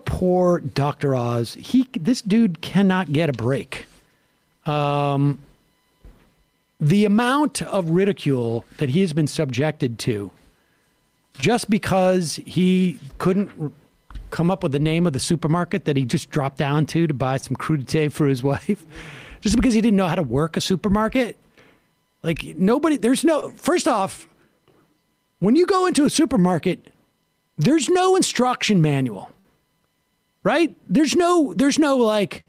poor Dr. Oz. This dude cannot get a break. The amount of ridicule that he has been subjected to just because he couldn't come up with the name of the supermarket that he just dropped down to buy some crudité for his wife, just because he didn't know how to work a supermarket. Like first off, when you go into a supermarket, there's no instruction manual, right? There's no like,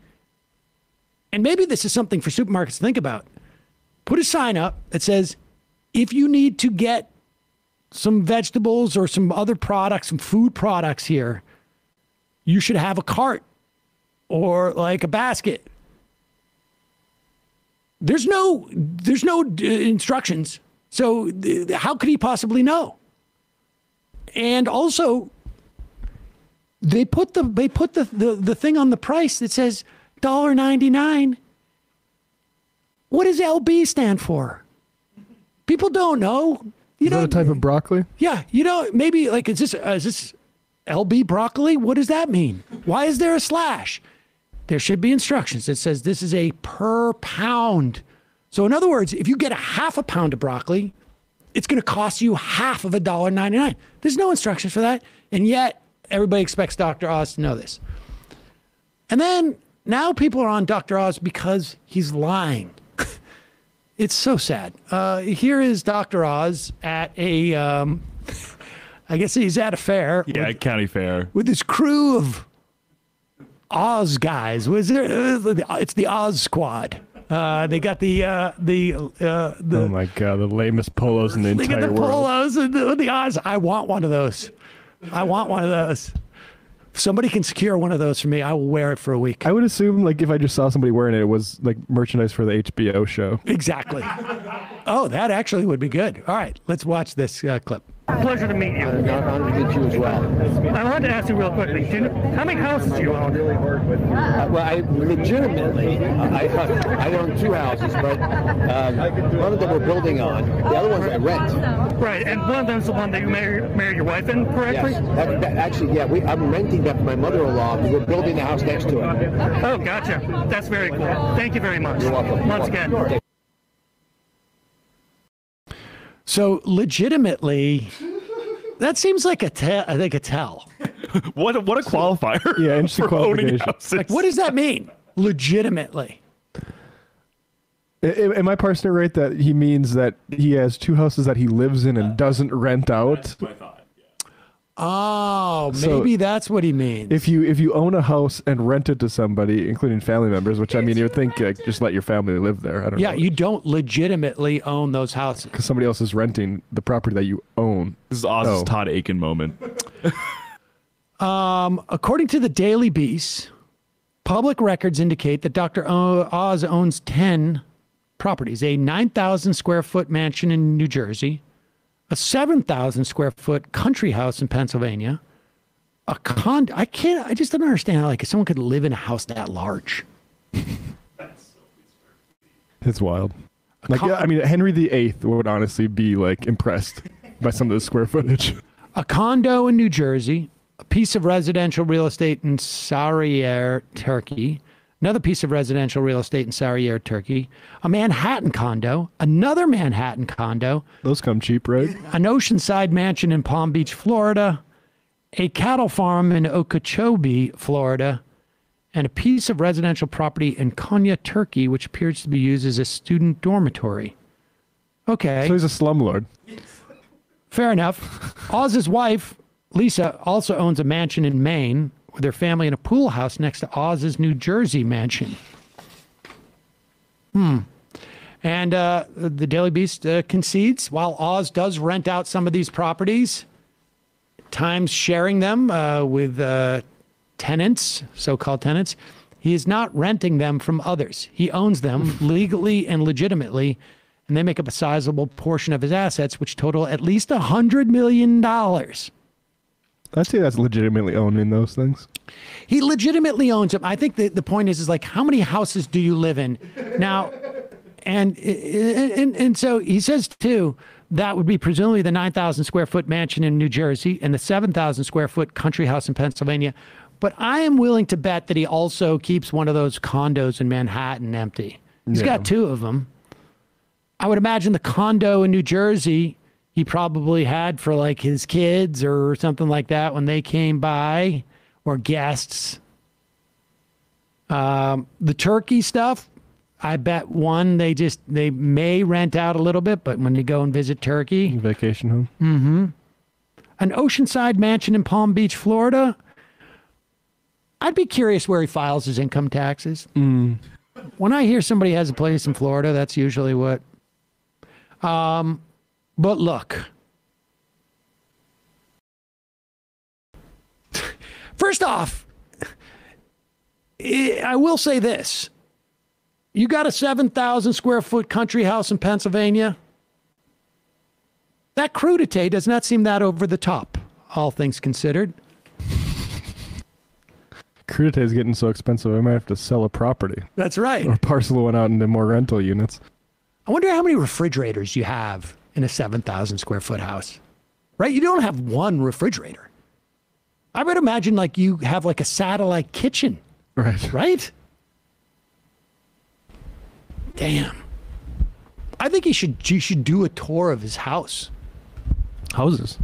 and maybe this is something for supermarkets to think about. Put a sign up that says, if you need to get some vegetables or some other products, some food products here, you should have a cart or like a basket. There's no instructions. So how could he possibly know? And also, they put the thing on the price that says $1.99. What does LB stand for? People don't know. Is that a type of broccoli? Yeah, maybe like is this LB broccoli? What does that mean? Why is there a slash? There should be instructions that says this is a per pound. So in other words, if you get a half a pound of broccoli, it's going to cost you half of $1.99. There's no instructions for that. And yet everybody expects Dr. Oz to know this. And then now people are on Dr. Oz because he's lying. It's so sad. Here is Dr. Oz at a, I guess he's at a fair. Yeah, county fair. With this crew of Oz guys. It's the Oz squad. They got the oh my God, the lamest polos in the entire world. They got the polos and the Oz. I want one of those. If somebody can secure one of those for me, I will wear it for a week. I would assume, like, if I just saw somebody wearing it, it was like merchandise for the HBO show. Exactly. Oh, that actually would be good. All right, let's watch this clip. Pleasure to meet you. Honored to meet you as well. I wanted to ask you real quickly, how many houses do you own? Well, I legitimately, I own two houses, but one of them we're building on. The other one's I rent. Right, and one of them's the one that you married your wife in, correctly? Yes, actually, yeah, I'm renting that for my mother-in-law, because we're building the house next to it. Oh, gotcha. That's very cool. Thank you very much. You're welcome. Once again. So legitimately, that seems like a tell. What a qualifier. Yeah, interesting qualification. Like, what does that mean? Legitimately. Am I parsing it right that he means that he has two houses that he lives in and doesn't rent out? That's what I thought. Oh, maybe that's what he means. If you own a house and rent it to somebody, including family members, which I mean, you would think just let your family live there. I don't know. Yeah, you don't legitimately own those houses. Because somebody else is renting the property that you own. This is Oz's Todd Aiken moment. According to the Daily Beast, public records indicate that Dr. Oz owns 10 properties, a 9,000 square foot mansion in New Jersey, a 7,000 square foot country house in Pennsylvania, a condo. I just don't understand how like someone could live in a house that large. It's wild. Like, I mean, Henry VIII would honestly be like impressed by some of the square footage. A condo in New Jersey, a piece of residential real estate in Sarıyer, Turkey, another piece of residential real estate in Sarıyer, Turkey, a Manhattan condo, another Manhattan condo. Those come cheap, right? An oceanside mansion in Palm Beach, Florida, a cattle farm in Okeechobee, Florida, and a piece of residential property in Konya, Turkey, which appears to be used as a student dormitory. Okay. So he's a slumlord. Fair enough. Oz's wife, Lisa, also owns a mansion in Maine with her family in a pool house next to Oz's New Jersey mansion. And the Daily Beast concedes, while Oz does rent out some of these properties, times sharing them with tenants, so-called tenants, he is not renting them from others. He owns them legally and legitimately, and they make up a sizable portion of his assets, which total at least $100 million. I'd say that's legitimately owning those things. He legitimately owns them. I think the point is like, how many houses do you live in? Now, and so he says, too, that would be presumably the 9,000 square foot mansion in New Jersey and the 7,000 square foot country house in Pennsylvania. But I am willing to bet that he also keeps one of those condos in Manhattan empty. He's got 2 of them. I would imagine the condo in New Jersey he probably had for like his kids or something like that when they came by, or guests. The Turkey stuff, I bet they may rent out a little bit, but when you go and visit Turkey. Vacation home. Mm-hmm. An oceanside mansion in Palm Beach, Florida. I'd be curious where he files his income taxes. When I hear somebody has a place in Florida, that's usually what. But look. First off, I will say this. You got a 7,000 square foot country house in Pennsylvania? That crudité does not seem that over the top, all things considered. Crudité is getting so expensive, I might have to sell a property. That's right. Or parcel one out into more rental units. I wonder how many refrigerators you have in a 7,000 square foot house, right? You don't have one refrigerator. I would imagine like you have like a satellite kitchen, Right. right? Damn. I think you should do a tour of his house. Houses.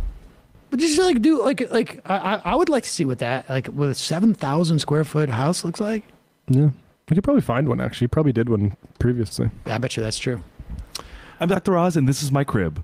But just like do like I would like to see what that like what a 7,000 square foot house looks like. Yeah. We could probably find one, actually. Probably did one previously. I bet you that's true. I'm Dr. Oz, and this is my crib.